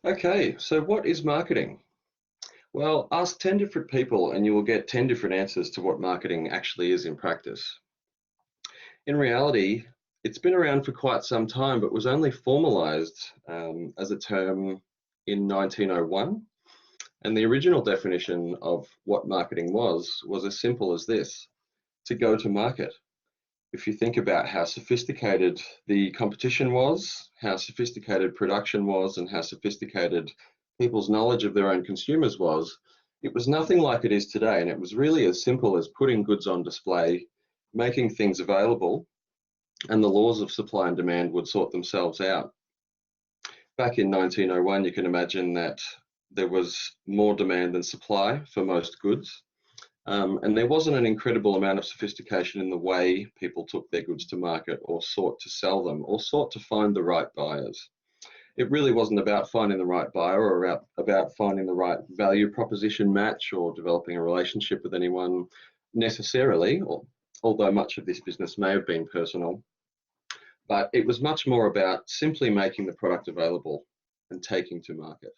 Okay, so what is marketing? Well, ask 10 different people and you will get 10 different answers to what marketing actually is in practice. In reality, it's been around for quite some time, but was only formalized as a term in 1901. And the original definition of what marketing was as simple as this: to go to market. If you think about how sophisticated the competition was, how sophisticated production was, and how sophisticated people's knowledge of their own consumers was, it was nothing like it is today. And it was really as simple as putting goods on display, making things available, and the laws of supply and demand would sort themselves out. Back in 1901, you can imagine that there was more demand than supply for most goods. And there wasn't an incredible amount of sophistication in the way people took their goods to market or sought to sell them or sought to find the right buyers. It really wasn't about finding the right buyer or about finding the right value proposition match or developing a relationship with anyone necessarily, although much of this business may have been personal. But it was much more about simply making the product available and taking to market.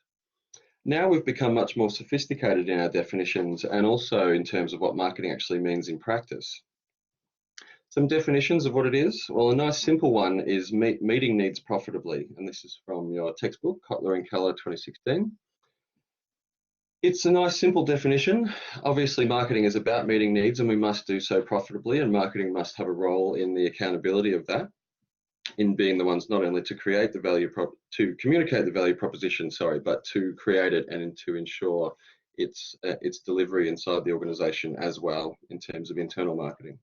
Now we've become much more sophisticated in our definitions and also in terms of what marketing actually means in practice. Some definitions of what it is. Well, a nice simple one is meeting needs profitably, and this is from your textbook, Kotler and Keller 2016. It's a nice simple definition. Obviously, marketing is about meeting needs and we must do so profitably, and marketing must have a role in the accountability of that, in being the ones not only to create the value to communicate the value proposition, but to create it and to ensure its delivery inside the organization as well in terms of internal marketing.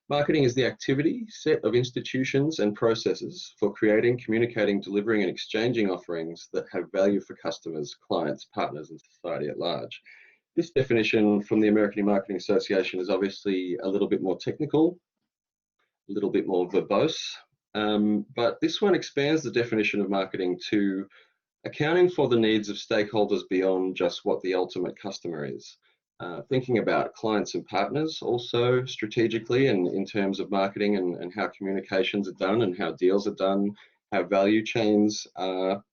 Marketing is the activity set of institutions and processes for creating, communicating, delivering and exchanging offerings that have value for customers, clients, partners and society at large. This definition from the American Marketing Association is obviously a little bit more technical, a little bit more verbose, but this one expands the definition of marketing to accounting for the needs of stakeholders beyond just what the ultimate customer is. Thinking about clients and partners also strategically and in terms of marketing and how communications are done and how deals are done, how value chains are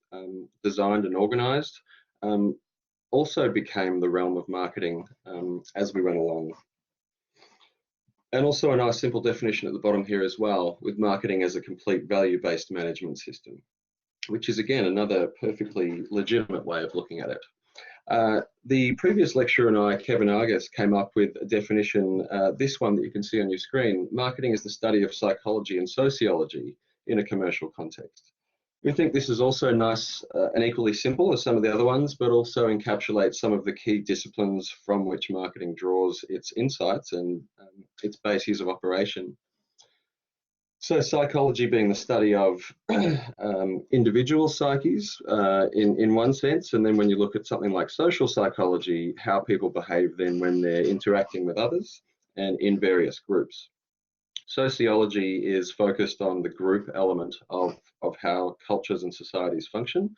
designed and organized, also became the realm of marketing as we went along. And also a nice simple definition at the bottom here as well, with marketing as a complete value-based management system, which is again another perfectly legitimate way of looking at it. The previous lecturer and I, Kevin Argus, came up with a definition, this one that you can see on your screen. Marketing is the study of psychology and sociology in a commercial context. We think this is also nice and equally simple as some of the other ones, but also encapsulates some of the key disciplines from which marketing draws its insights and its bases of operation. So psychology being the study of individual psyches in one sense, and then when you look at something like social psychology, how people behave then when they're interacting with others and in various groups. Sociology is focused on the group element of how cultures and societies function,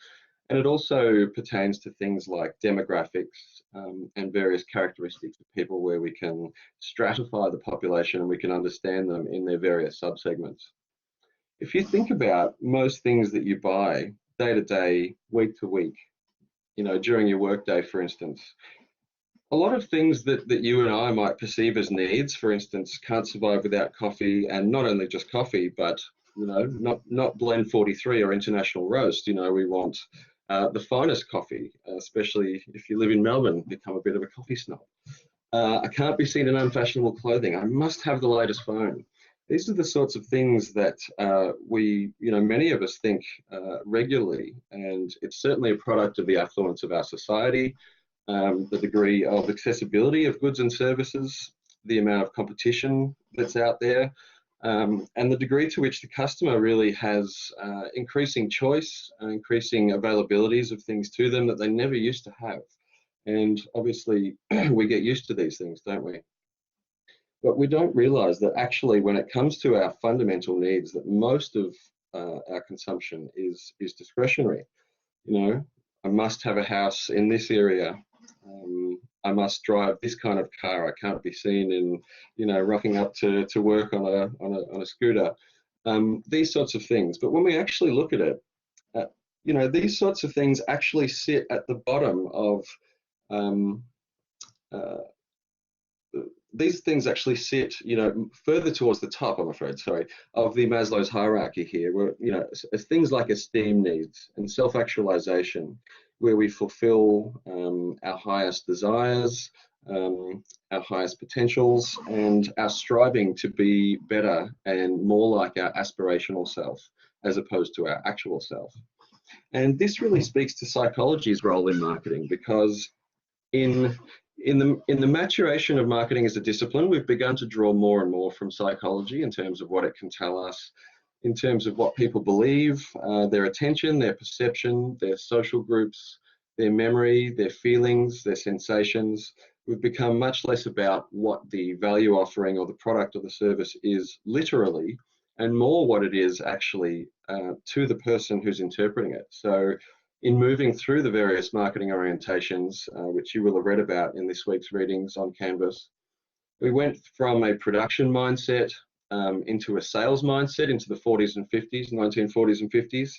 and it also pertains to things like demographics and various characteristics of people where we can stratify the population and we can understand them in their various subsegments. If you think about most things that you buy day to day, week to week, during your workday, for instance, a lot of things that you and I might perceive as needs, for instance, can't survive without coffee, and not only just coffee, but not blend 43 or international roast. We want the finest coffee, especially if you live in Melbourne, become a bit of a coffee snob. I can't be seen in unfashionable clothing. I must have the latest phone. These are the sorts of things that many of us think regularly, and it's certainly a product of the affluence of our society, the degree of accessibility of goods and services, the amount of competition that's out there, and the degree to which the customer really has increasing choice, increasing availabilities of things to them that they never used to have. And obviously, we get used to these things, don't we? But we don't realize that actually when it comes to our fundamental needs, that most of our consumption is discretionary. I must have a house in this area. I must drive this kind of car. I can't be seen in, rocking up to work on a scooter. These sorts of things. But when we actually look at it, you know, these sorts of things actually sit at the bottom of um, uh, these things actually sit, you know, further towards the top, I'm afraid, sorry, of the Maslow's hierarchy here, where, you know, things like esteem needs and self-actualization, where we fulfill our highest desires, our highest potentials, and our striving to be better and more like our aspirational self, as opposed to our actual self. And this really speaks to psychology's role in marketing, because in the maturation of marketing as a discipline, we've begun to draw more and more from psychology in terms of what it can tell us, in terms of what people believe, their attention, their perception, their social groups, their memory, their feelings, their sensations. We've become much less about what the value offering or the product or the service is literally, and more what it is actually to the person who's interpreting it. So in moving through the various marketing orientations, which you will have read about in this week's readings on Canvas, we went from a production mindset into a sales mindset into the 40s and 50s, 1940s and 50s.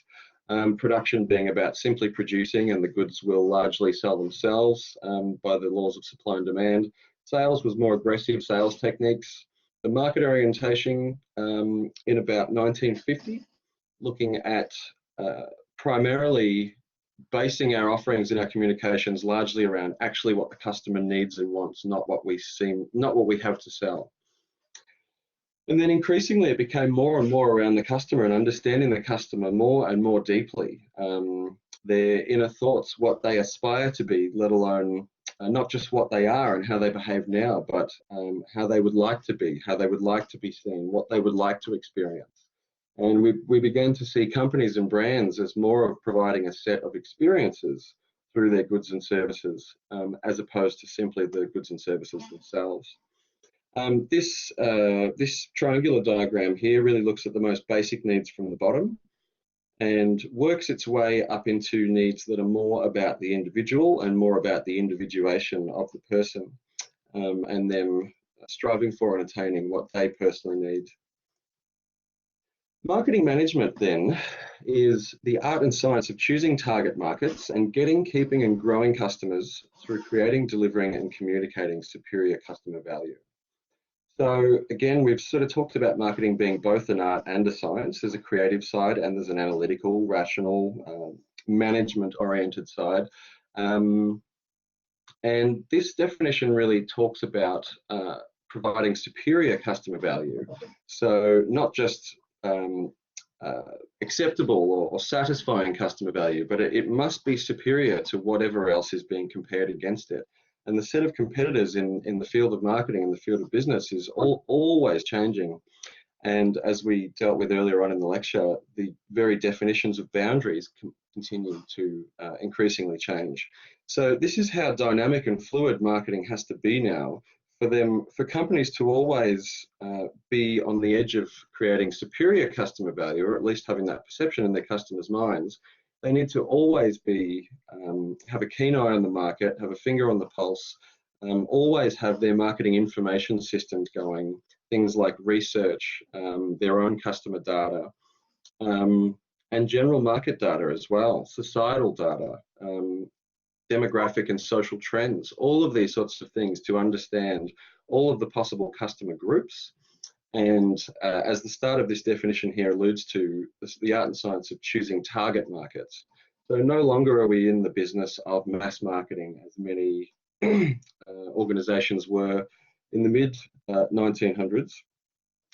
Production being about simply producing, and the goods will largely sell themselves by the laws of supply and demand. Sales was more aggressive sales techniques. The market orientation in about 1950, looking at primarily basing our offerings and our communications largely around actually what the customer needs and wants, not what we have to sell. And then increasingly it became more and more around the customer and understanding the customer more and more deeply, their inner thoughts, what they aspire to be, let alone not just what they are and how they behave now, but how they would like to be, how they would like to be seen, what they would like to experience. And we began to see companies and brands as more of providing a set of experiences through their goods and services, as opposed to simply the goods and services themselves. This triangular diagram here really looks at the most basic needs from the bottom and works its way up into needs that are more about the individual and more about the individuation of the person, and them striving for and attaining what they personally need. Marketing management then is the art and science of choosing target markets and getting, keeping and growing customers through creating, delivering and communicating superior customer value. So again, we've sort of talked about marketing being both an art and a science. There's a creative side and there's an analytical, rational, management-oriented side. And this definition really talks about providing superior customer value. So not just acceptable or satisfying customer value, but it must be superior to whatever else is being compared against it. And the set of competitors in the field of marketing and the field of business is always changing. And as we dealt with earlier on in the lecture, the very definitions of boundaries continue to increasingly change. So this is how dynamic and fluid marketing has to be now for companies to always be on the edge of creating superior customer value, or at least having that perception in their customers' minds. They need to always be, have a keen eye on the market, have a finger on the pulse, always have their marketing information systems going, things like research, their own customer data, and general market data as well, societal data, demographic and social trends, all of these sorts of things to understand all of the possible customer groups. And as the start of this definition here alludes to, the art and science of choosing target markets. So no longer are we in the business of mass marketing, as many organizations were in the mid-1900s,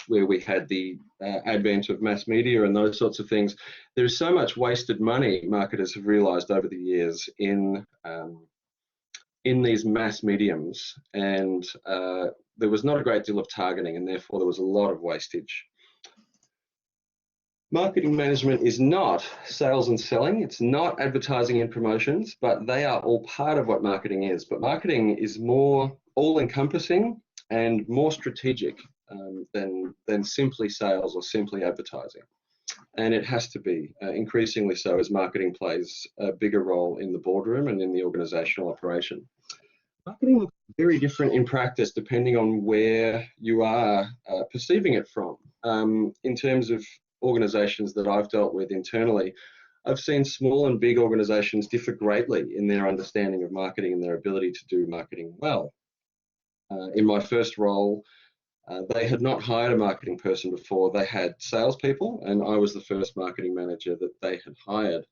where we had the advent of mass media and those sorts of things. There's so much wasted money, marketers have realized over the years, in these mass mediums, and there was not a great deal of targeting, and therefore there was a lot of wastage. Marketing management is not sales and selling, it's not advertising and promotions, but they are all part of what marketing is. But marketing is more all-encompassing and more strategic than simply sales or simply advertising. And it has to be increasingly so as marketing plays a bigger role in the boardroom and in the organizational operation. Marketing looks very different in practice depending on where you are perceiving it from. In terms of organizations that I've dealt with internally, I've seen small and big organizations differ greatly in their understanding of marketing and their ability to do marketing well. In my first role, they had not hired a marketing person before. They had salespeople, and I was the first marketing manager that they had hired.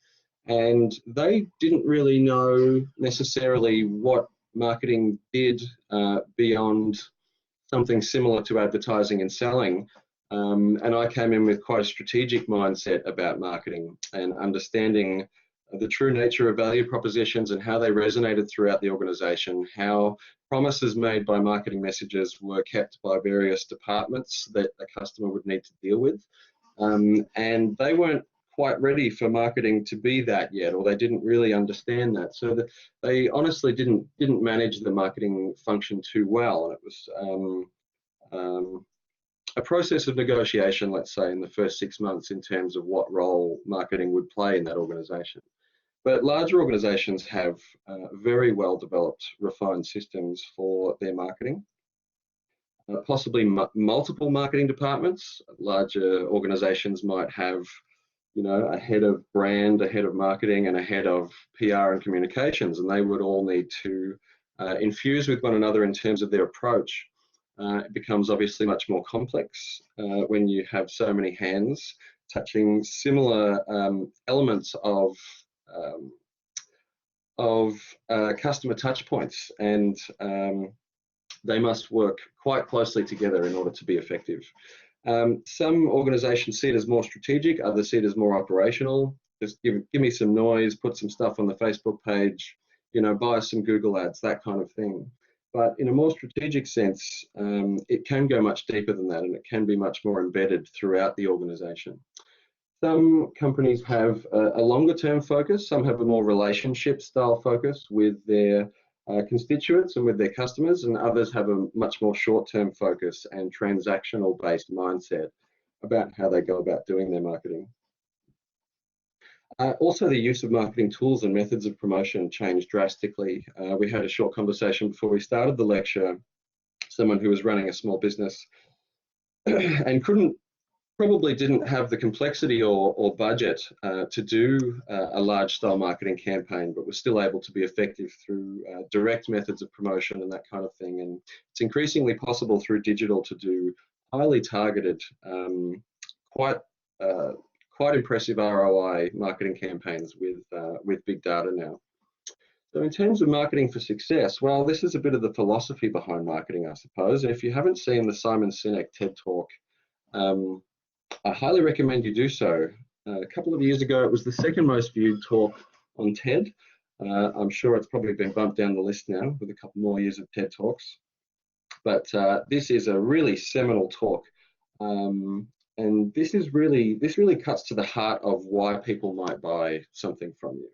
And they didn't really know necessarily what marketing did beyond something similar to advertising and selling. And I came in with quite a strategic mindset about marketing and understanding the true nature of value propositions and how they resonated throughout the organization, how promises made by marketing messages were kept by various departments that a customer would need to deal with. And they weren't quite ready for marketing to be that yet, or they didn't really understand that. So they honestly didn't manage the marketing function too well. And it was a process of negotiation, let's say, in the first 6 months in terms of what role marketing would play in that organization. But larger organizations have very well developed, refined systems for their marketing. Possibly multiple marketing departments. Larger organizations might have, you know, a head of brand, a head of marketing, and a head of PR and communications, and they would all need to infuse with one another in terms of their approach. It becomes obviously much more complex when you have so many hands touching similar elements of customer touch points, and they must work quite closely together in order to be effective. Some organizations see it as more strategic, others see it as more operational. Just give me some noise, put some stuff on the Facebook page, you know, buy some Google ads, that kind of thing. But in a more strategic sense, it can go much deeper than that, and it can be much more embedded throughout the organization. Some companies have a longer term focus, some have a more relationship style focus with their constituents and with their customers, and others have a much more short-term focus and transactional-based mindset about how they go about doing their marketing. Also, the use of marketing tools and methods of promotion changed drastically. We had a short conversation before we started the lecture. Someone who was running a small business and probably didn't have the complexity or budget to do a large style marketing campaign, but was still able to be effective through direct methods of promotion and that kind of thing. And it's increasingly possible through digital to do highly targeted, quite impressive ROI marketing campaigns with big data now. So in terms of marketing for success, well, this is a bit of the philosophy behind marketing, I suppose. And if you haven't seen the Simon Sinek TED Talk, I highly recommend you do so. A couple of years ago, it was the second most viewed talk on TED. I'm sure it's probably been bumped down the list now with a couple more years of TED Talks. But this is a really seminal talk. And this really cuts to the heart of why people might buy something from you.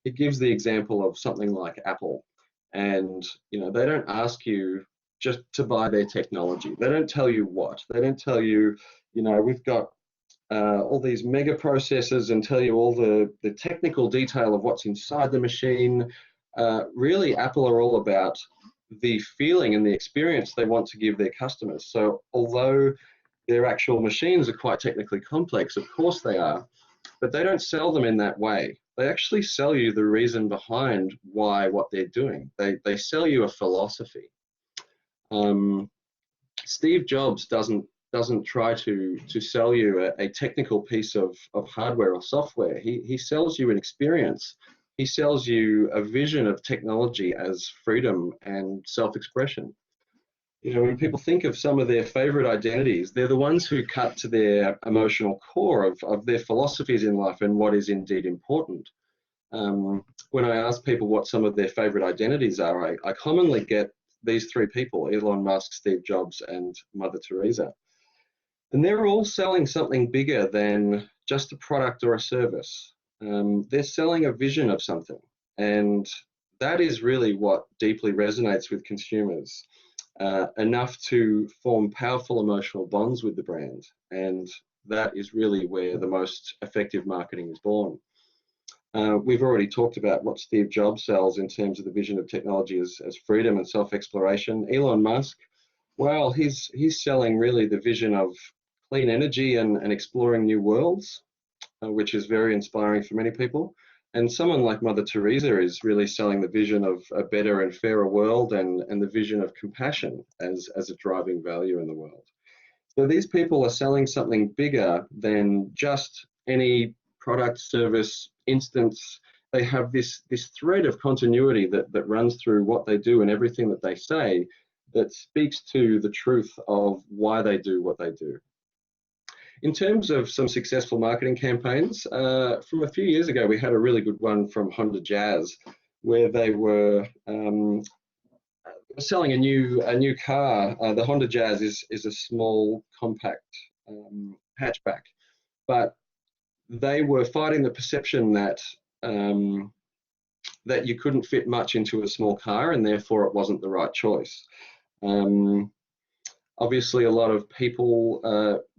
It gives the example of something like Apple. And, you know, they don't ask you just to buy their technology. They don't tell you what. They don't tell you, you know, we've got all these mega processors and tell you all the technical detail of what's inside the machine. Really, Apple are all about the feeling and the experience they want to give their customers. So although their actual machines are quite technically complex, of course they are, but they don't sell them in that way. They actually sell you the reason behind why what they're doing. They sell you a philosophy. Steve Jobs doesn't try to sell you a technical piece of hardware or software. He sells you an experience. He sells you a vision of technology as freedom and self-expression. You know, when people think of some of their favorite identities, they're the ones who cut to their emotional core of their philosophies in life and what is indeed important. When I ask people what some of their favorite identities are, I commonly get these three people: Elon Musk, Steve Jobs, and Mother Teresa. And they're all selling something bigger than just a product or a service. They're selling a vision of something. And that is really what deeply resonates with consumers, enough to form powerful emotional bonds with the brand. And that is really where the most effective marketing is born. We've already talked about what Steve Jobs sells in terms of the vision of technology as freedom and self-exploration. Elon Musk, well, he's selling really the vision of clean energy and exploring new worlds. which is very inspiring for many people. And someone like Mother Teresa is really selling the vision of a better and fairer world, and the vision of compassion as a driving value in the world. So these people are selling something bigger than just any product, service, instance. They have this thread of continuity that runs through what they do and everything that they say, that speaks to the truth of why they do what they do. In terms of some successful marketing campaigns, from a few years ago, we had a really good one from Honda Jazz, where they were selling a new car. The Honda Jazz is a small, compact hatchback, but they were fighting the perception that that you couldn't fit much into a small car, and therefore it wasn't the right choice. Obviously, a lot of people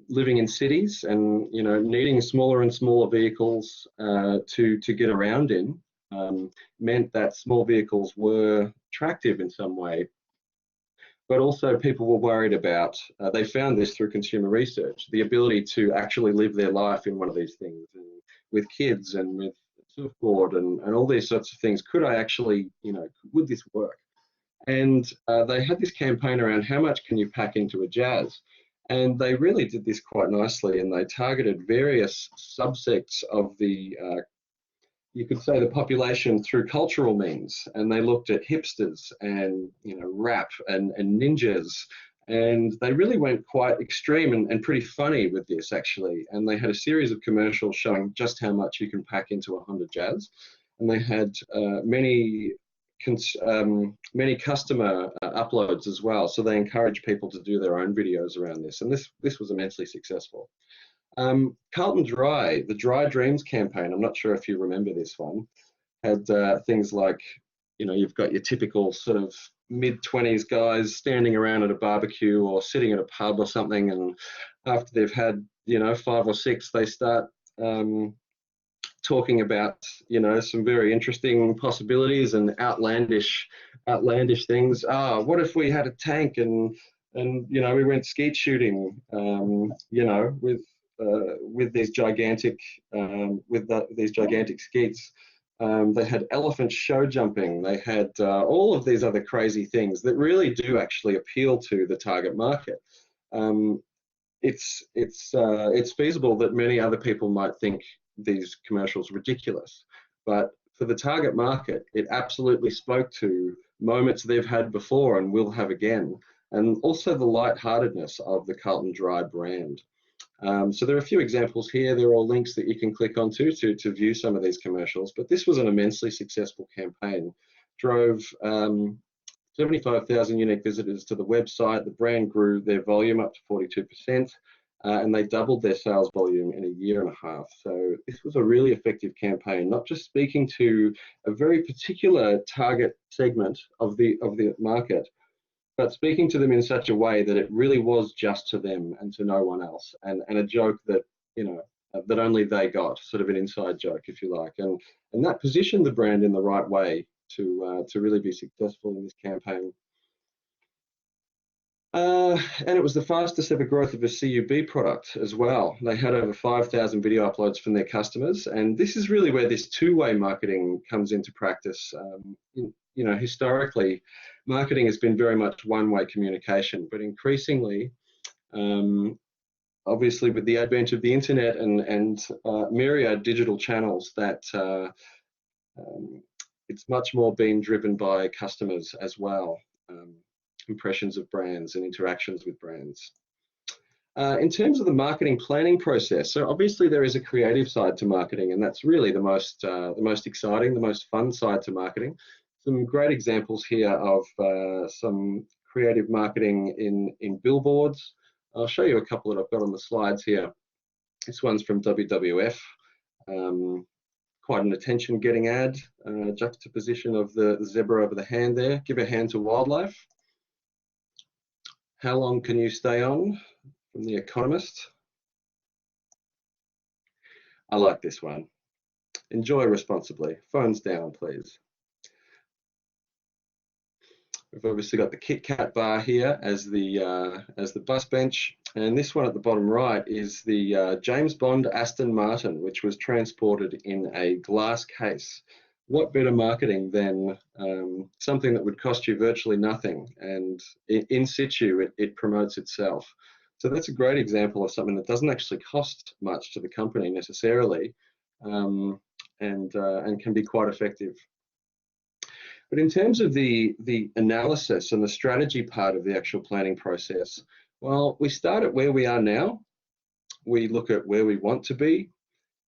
living in cities and needing smaller and smaller vehicles to get around in meant that small vehicles were attractive in some way. But also people were worried about, they found this through consumer research, the ability to actually live their life in one of these things, and with kids and with surfboard and all these sorts of things. Could I actually, would this work? And they had this campaign around how much can you pack into a Jazz? And they really did this quite nicely, and they targeted various subsects of the you could say the population through cultural means, and they looked at hipsters and rap and ninjas, and they really went quite extreme and pretty funny with this actually. And they had a series of commercials showing just how much you can pack into a Honda Jazz, and they had many customer uploads as well. So they encourage people to do their own videos around this, and this was immensely successful. Carlton Dry, the Dry Dreams campaign, I'm not sure if you remember this one, had things like, you've got your typical sort of mid-20s guys standing around at a barbecue or sitting at a pub or something, and after they've had, 5 or 6, they start talking about, some very interesting possibilities and outlandish things. What if we had a tank and we went skeet shooting, with these gigantic these gigantic skeets. They had elephant show jumping. They had all of these other crazy things that really do actually appeal to the target market. It's feasible that many other people might think these commercials ridiculous, but for the target market, it absolutely spoke to moments they've had before and will have again, and also the lightheartedness of the Carlton Dry brand. So there are a few examples here. There are all links that you can click onto to view some of these commercials, but this was an immensely successful campaign. Drove 75,000 unique visitors to the website. The brand grew their volume up to 42%, and they doubled their sales volume in a year and a half. So this was a really effective campaign, not just speaking to a very particular target segment of the market, but speaking to them in such a way that it really was just to them and to no one else, and a joke that that only they got, sort of an inside joke, if you like, and that positioned the brand in the right way to really be successful in this campaign. And it was the fastest ever growth of a CUB product as well. They had over 5,000 video uploads from their customers, and this is really where this two-way marketing comes into practice. Historically, marketing has been very much one-way communication, but increasingly, obviously with the advent of the internet and myriad digital channels, that it's much more being driven by customers as well. Impressions of brands and interactions with brands. In terms of the marketing planning process, so obviously there is a creative side to marketing, and that's really the most exciting, the most fun side to marketing. Some great examples here of some creative marketing in billboards. I'll show you a couple that I've got on the slides here. This one's from WWF. Quite an attention-getting ad. Juxtaposition of the zebra over the hand there. Give a hand to wildlife. How long can you stay on? From The Economist. I like this one. Enjoy responsibly. Phones down, please. We've obviously got the Kit Kat bar here as the bus bench, and this one at the bottom right is the James Bond Aston Martin, which was transported in a glass case. What better marketing than something that would cost you virtually nothing, and in situ it promotes itself. So that's a great example of something that doesn't actually cost much to the company necessarily, and can be quite effective. But in terms of the analysis and the strategy part of the actual planning process, well, we start at where we are now. We look at where we want to be.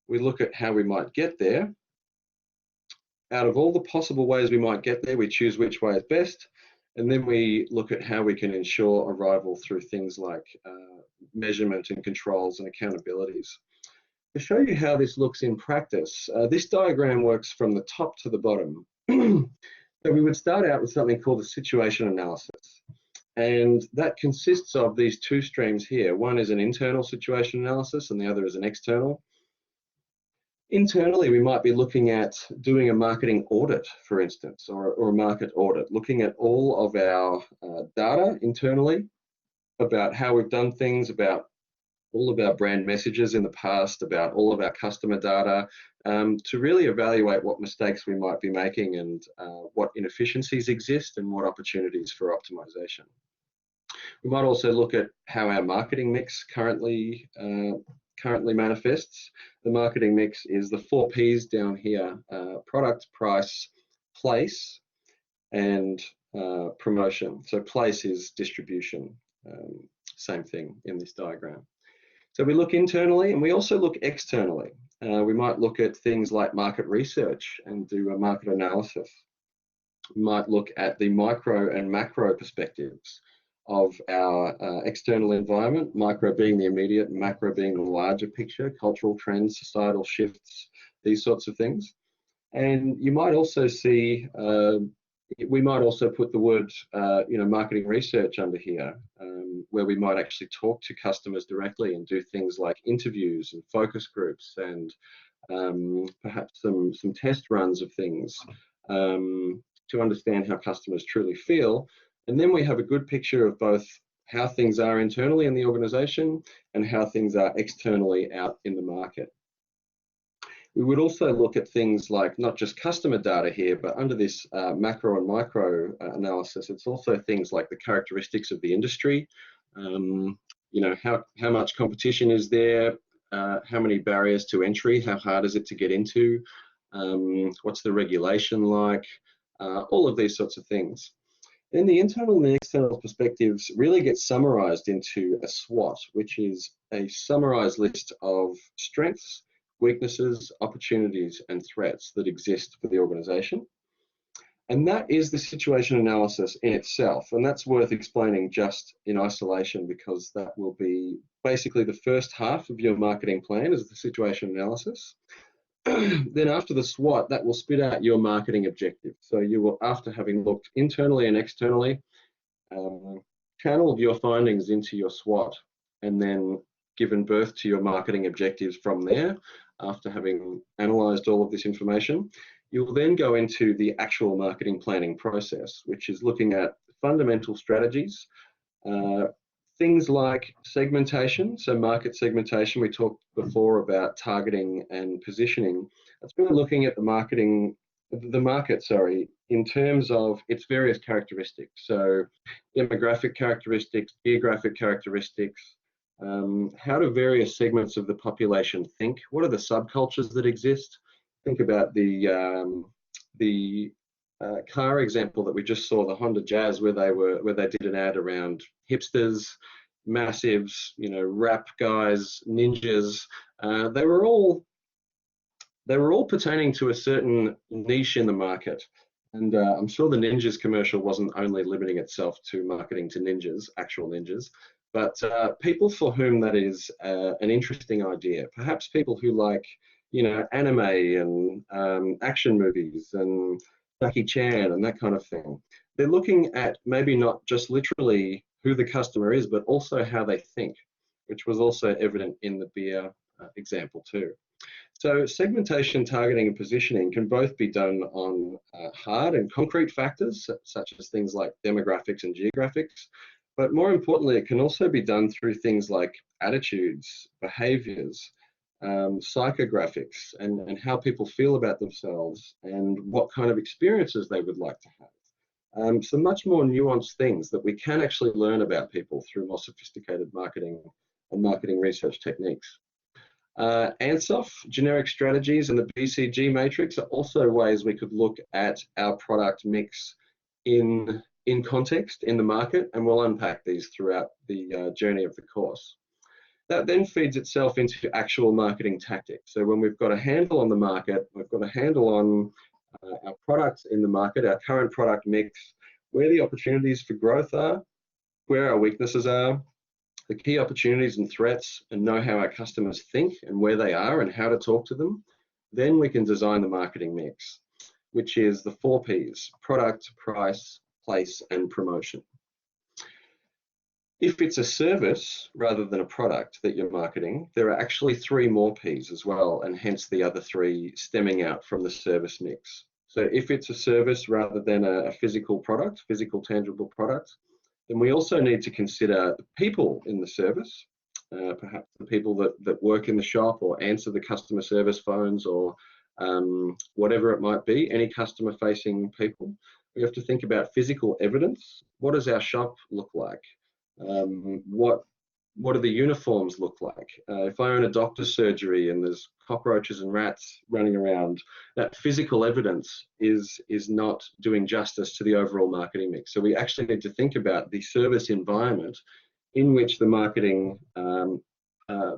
We look at how we might get there. Out of all the possible ways we might get there, we choose which way is best. And then we look at how we can ensure arrival through things like measurement and controls and accountabilities. To show you how this looks in practice, this diagram works from the top to the bottom. So we would start out with something called a situation analysis. And that consists of these two streams here. One is an internal situation analysis and the other is an external. Internally, we might be looking at doing a marketing audit, for instance, or a market audit, looking at all of our data internally about how we've done things, about all of our brand messages in the past, about all of our customer data, to really evaluate what mistakes we might be making and what inefficiencies exist and what opportunities for optimization. We might also look at how our marketing mix currently manifests. The marketing mix is the 4 Ps down here: product, price, place, and promotion. So place is distribution, same thing in this diagram. So we look internally and we also look externally. We might look at things like market research and do a market analysis. We might look at the micro and macro perspectives of our external environment, micro being the immediate, macro being the larger picture, cultural trends, societal shifts, these sorts of things. And you might also see, we might also put the word, marketing research under here, where we might actually talk to customers directly and do things like interviews and focus groups and perhaps some test runs of things to understand how customers truly feel. And then we have a good picture of both how things are internally in the organization and how things are externally out in the market. We would also look at things like not just customer data here, but under this macro and micro analysis, it's also things like the characteristics of the industry. How much competition is there? How many barriers to entry? How hard is it to get into? What's the regulation like? All of these sorts of things. Then the internal and the external perspectives really get summarized into a SWOT, which is a summarized list of strengths, weaknesses, opportunities, and threats that exist for the organization. And that is the situation analysis in itself. And that's worth explaining just in isolation, because that will be basically the first half of your marketing plan is the situation analysis. Then after the SWOT, that will spit out your marketing objective. So you will, after having looked internally and externally, channel your findings into your SWOT and then given birth to your marketing objectives from there. After having analyzed all of this information, you will then go into the actual marketing planning process, which is looking at fundamental strategies, things like segmentation. So market segmentation, we talked before about targeting and positioning. That's really looking at the market, in terms of its various characteristics. So demographic characteristics, geographic characteristics, how do various segments of the population think? What are the subcultures that exist? Think about the car example that we just saw, the Honda Jazz, where they did an ad around hipsters, massives, rap guys, ninjas. They were all pertaining to a certain niche in the market. And I'm sure the Ninjas commercial wasn't only limiting itself to marketing to ninjas, actual ninjas, but people for whom that is an interesting idea. Perhaps people who like, anime and action movies and Jackie Chan and that kind of thing. They're looking at maybe not just literally who the customer is, but also how they think, which was also evident in the beer example too. So segmentation, targeting, and positioning can both be done on hard and concrete factors, such as things like demographics and geographics. But more importantly, it can also be done through things like attitudes, behaviors, psychographics, and how people feel about themselves and what kind of experiences they would like to have. So much more nuanced things that we can actually learn about people through more sophisticated marketing and marketing research techniques. ANSOF, generic strategies, and the BCG matrix are also ways we could look at our product mix in context, in the market, and we'll unpack these throughout the journey of the course. That then feeds itself into actual marketing tactics. So when we've got a handle on the market, we've got a handle on our products in the market, our current product mix, where the opportunities for growth are, where our weaknesses are, the key opportunities and threats, and know how our customers think and where they are and how to talk to them, then we can design the marketing mix, which is the 4 Ps: product, price, place, and promotion. If it's a service rather than a product that you're marketing, there are actually 3 more Ps as well, and hence the other 3 stemming out from the service mix. So if it's a service rather than a physical product, physical tangible product, then we also need to consider the people in the service, perhaps the people that work in the shop or answer the customer service phones or whatever it might be, any customer facing people. We have to think about physical evidence. What does our shop look like? What do the uniforms look like? If I own a doctor's surgery and there's cockroaches and rats running around, that physical evidence is not doing justice to the overall marketing mix. So we actually need to think about the service environment in which the marketing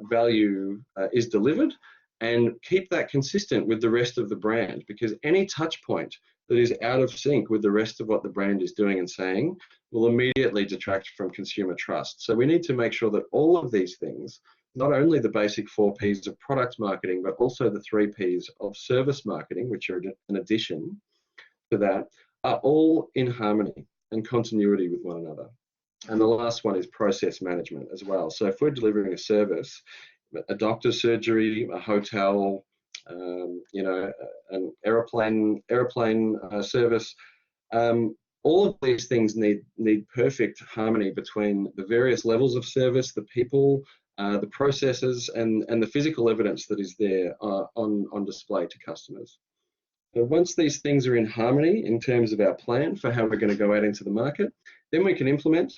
value is delivered, and keep that consistent with the rest of the brand, because any touch point that is out of sync with the rest of what the brand is doing and saying will immediately detract from consumer trust. So we need to make sure that all of these things, not only the basic 4 Ps of product marketing, but also the 3 Ps of service marketing, which are an addition to that, are all in harmony and continuity with one another. And the last one is process management as well. So if we're delivering a service, a doctor's surgery, a hotel, an airplane service, all of these things need perfect harmony between the various levels of service, the people, the processes, and the physical evidence that is there on display to customers. So once these things are in harmony in terms of our plan for how we're going to go out into the market, then we can implement.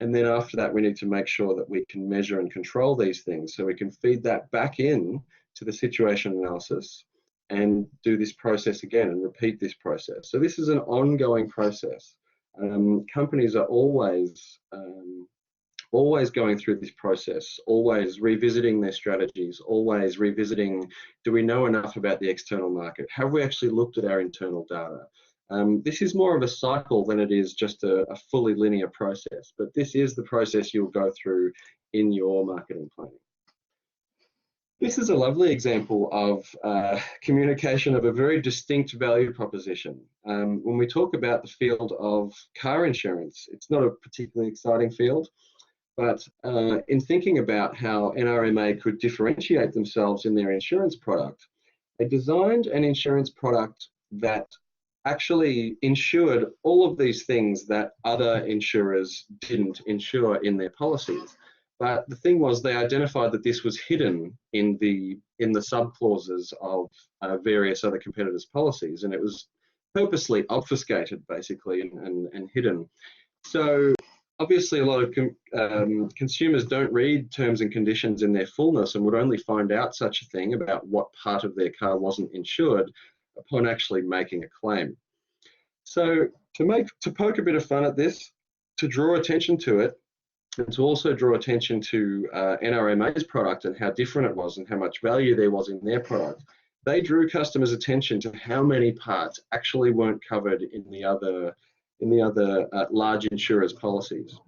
And then after that, we need to make sure that we can measure and control these things so we can feed that back in to the situation analysis and do this process again and repeat this process. So this is an ongoing process. Companies are always going through this process, always revisiting their strategies, always revisiting, do we know enough about the external market? Have we actually looked at our internal data? This is more of a cycle than it is just a fully linear process, but this is the process you'll go through in your marketing planning. This is a lovely example of communication of a very distinct value proposition. When we talk about the field of car insurance, it's not a particularly exciting field, but in thinking about how NRMA could differentiate themselves in their insurance product, they designed an insurance product that actually insured all of these things that other insurers didn't insure in their policies. But the thing was, they identified that this was hidden in the sub-clauses of various other competitors' policies, and it was purposely obfuscated, basically, and hidden. So obviously, a lot of consumers don't read terms and conditions in their fullness and would only find out such a thing about what part of their car wasn't insured upon actually making a claim. So to poke a bit of fun at this, to draw attention to it, and to also draw attention to NRMA's product and how different it was and how much value there was in their product, they drew customers' attention to how many parts actually weren't covered in the other large insurers' policies.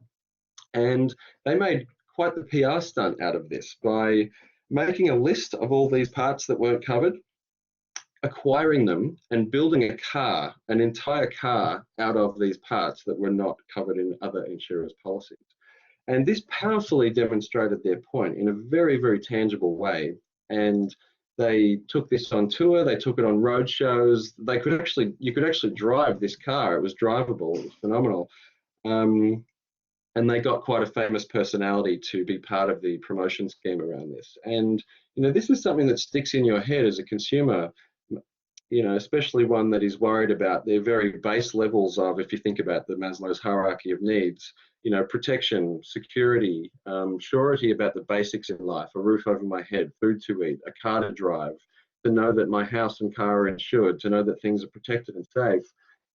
And they made quite the PR stunt out of this by making a list of all these parts that weren't covered, acquiring them, and building an entire car out of these parts that were not covered in other insurers' policies. And this powerfully demonstrated their point in a very, very tangible way. And They took this on tour. They took it on road shows. You could actually drive this car. It was drivable. It was phenomenal. And they got quite a famous personality to be part of the promotion scheme around this. And this is something that sticks in your head as a consumer. Especially one that is worried about their very base levels of, if you think about the Maslow's hierarchy of needs, protection, security, surety about the basics in life, a roof over my head, food to eat, a car to drive, to know that my house and car are insured, to know that things are protected and safe,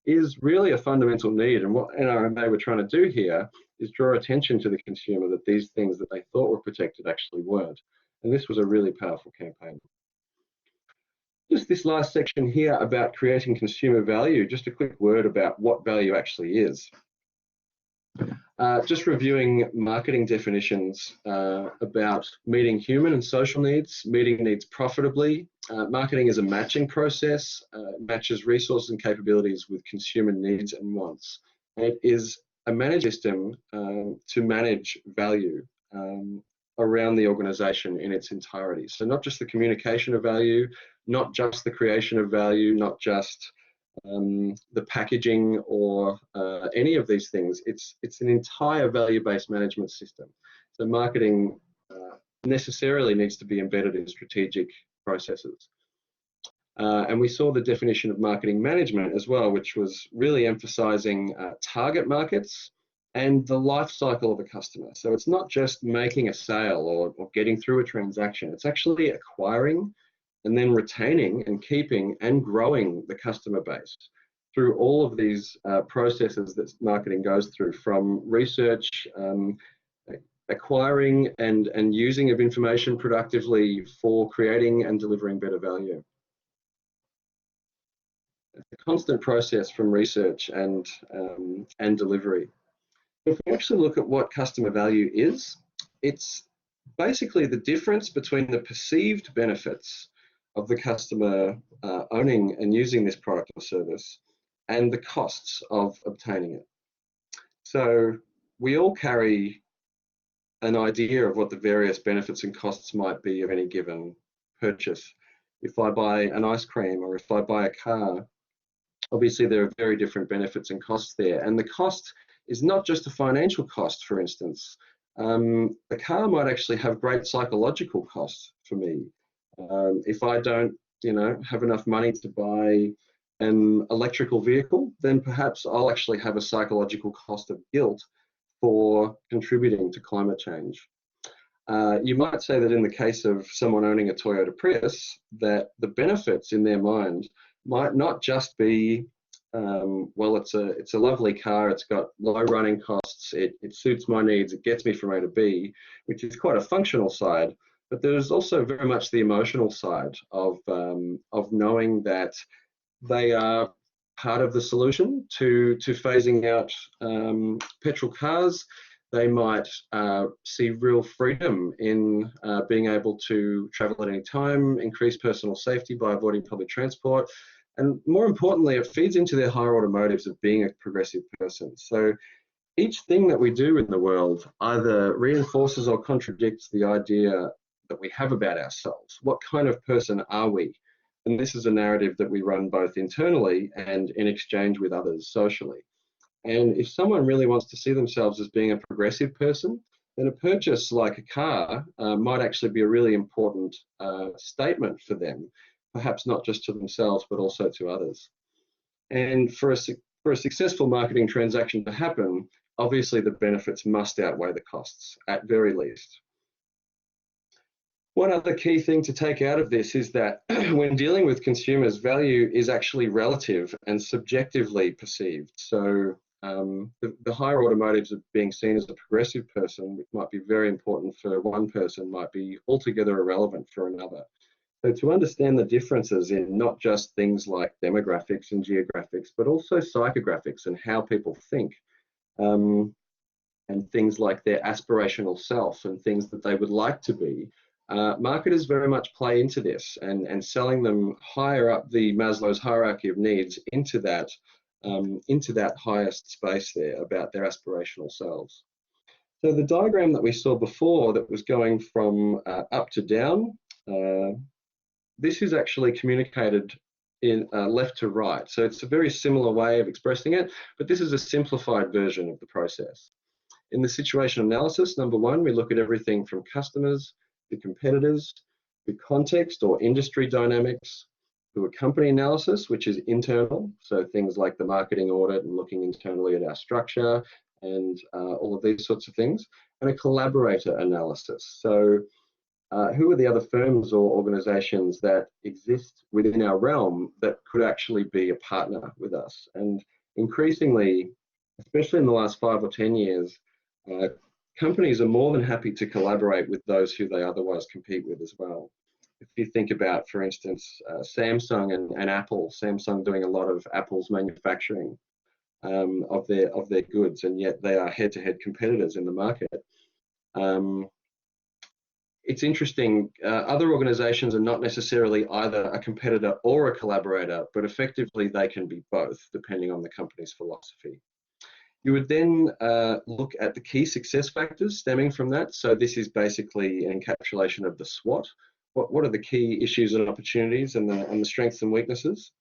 is really a fundamental need. And what NRMA were trying to do here is draw attention to the consumer that these things that they thought were protected actually weren't. And this was a really powerful campaign. Just this last section here about creating consumer value, just a quick word about what value actually is. Just reviewing marketing definitions about meeting human and social needs, meeting needs profitably. Marketing is a matching process, matches resources and capabilities with consumer needs and wants. And it is a managed system to manage value around the organization in its entirety. So not just the communication of value, not just the creation of value, not just the packaging or any of these things. It's an entire value-based management system. So marketing necessarily needs to be embedded in strategic processes. And we saw the definition of marketing management as well, which was really emphasizing target markets and the life cycle of a customer. So it's not just making a sale or getting through a transaction. It's actually acquiring and then retaining and keeping and growing the customer base through all of these processes that marketing goes through, from research, acquiring and using of information productively for creating and delivering better value. It's a constant process from research and delivery. If we actually look at what customer value is, it's basically the difference between the perceived benefits of the customer owning and using this product or service and the costs of obtaining it. So we all carry an idea of what the various benefits and costs might be of any given purchase. If I buy an ice cream or if I buy a car, obviously there are very different benefits and costs there. And the cost is not just a financial cost, for instance. The car might actually have great psychological costs for me. If I don't, have enough money to buy an electrical vehicle, then perhaps I'll actually have a psychological cost of guilt for contributing to climate change. You might say that in the case of someone owning a Toyota Prius, that the benefits in their mind might not just be, well, it's a lovely car, it's got low running costs, it suits my needs, it gets me from A to B, which is quite a functional side. But there's also very much the emotional side of knowing that they are part of the solution to phasing out petrol cars. They might see real freedom in being able to travel at any time, increase personal safety by avoiding public transport. And more importantly, it feeds into their higher order motives of being a progressive person. So each thing that we do in the world either reinforces or contradicts the idea that we have about ourselves. What kind of person are we? And this is a narrative that we run both internally and in exchange with others socially. And if someone really wants to see themselves as being a progressive person, then a purchase like a car might actually be a really important statement for them, perhaps not just to themselves, but also to others. And for a successful marketing transaction to happen, obviously the benefits must outweigh the costs, at very least. One other key thing to take out of this is that when dealing with consumers, value is actually relative and subjectively perceived. So the higher order motives of being seen as a progressive person, which might be very important for one person, might be altogether irrelevant for another. So to understand the differences in not just things like demographics and geographics, but also psychographics and how people think, and things like their aspirational self and things that they would like to be, marketers very much play into this and selling them higher up the Maslow's hierarchy of needs into that highest space there about their aspirational selves. So the diagram that we saw before that was going from up to down, this is actually communicated in left to right. So it's a very similar way of expressing it, but this is a simplified version of the process. In the situation analysis, number one, we look at everything from customers to competitors, to context or industry dynamics, to a company analysis, which is internal. So things like the marketing audit and looking internally at our structure and all of these sorts of things, and a collaborator analysis. So who are the other firms or organizations that exist within our realm that could actually be a partner with us? And increasingly, especially in the last 5 or 10 years, companies are more than happy to collaborate with those who they otherwise compete with as well. If you think about, for instance, Samsung and Apple, Samsung doing a lot of Apple's manufacturing of their goods, and yet they are head-to-head competitors in the market. It's interesting, other organizations are not necessarily either a competitor or a collaborator, but effectively they can be both, depending on the company's philosophy. You would then look at the key success factors stemming from that. So this is basically an encapsulation of the SWOT. What are the key issues and opportunities and the strengths and weaknesses?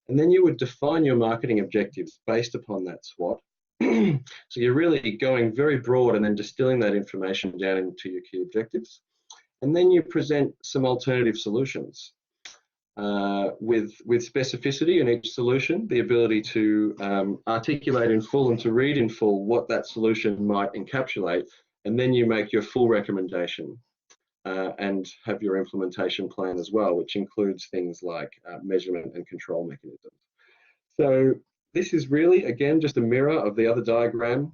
And then you would define your marketing objectives based upon that SWOT. So you're really going very broad and then distilling that information down into your key objectives. And then you present some alternative solutions with specificity in each solution, the ability to articulate in full and to read in full what that solution might encapsulate, and then you make your full recommendation and have your implementation plan as well, which includes things like measurement and control mechanisms. So this is really, again, just a mirror of the other diagram,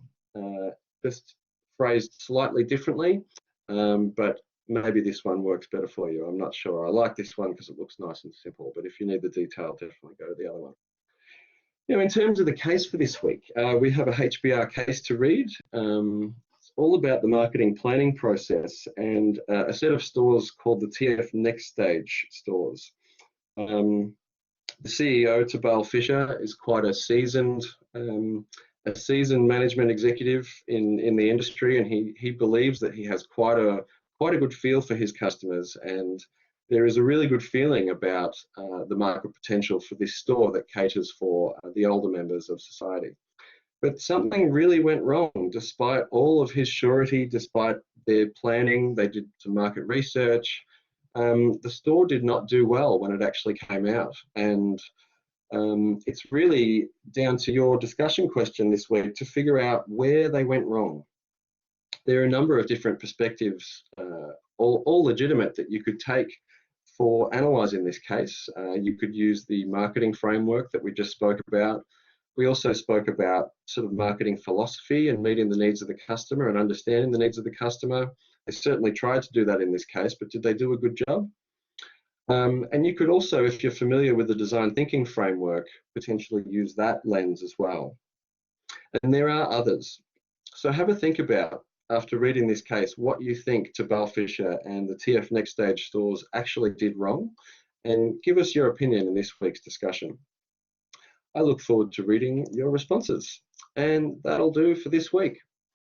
just phrased slightly differently, but maybe this one works better for you. I'm not sure. I like this one because it looks nice and simple, but if you need the detail, definitely go to the other one. Now, in terms of the case for this week, we have a HBR case to read. It's all about the marketing planning process and a set of stores called the TF Next Stage stores. The CEO, Tabal Fisher, is quite a seasoned management executive in the industry, and he believes that he has quite a good feel for his customers, and there is a really good feeling about the market potential for this store that caters for the older members of society. But something really went wrong, despite all of his surety, despite their planning. They did some market research. The store did not do well when it actually came out, and it's really down to your discussion question this week to figure out where they went wrong. There are a number of different perspectives, all legitimate, that you could take for analysing this case. You could use the marketing framework that we just spoke about. We also spoke about sort of marketing philosophy and meeting the needs of the customer and understanding the needs of the customer. They certainly tried to do that in this case, but did they do a good job? And you could also, if you're familiar with the design thinking framework, potentially use that lens as well. And there are others. So have a think about, after reading this case, what you think Tabal Fisher and the TF Next Stage stores actually did wrong, and give us your opinion in this week's discussion. I look forward to reading your responses. And that'll do for this week.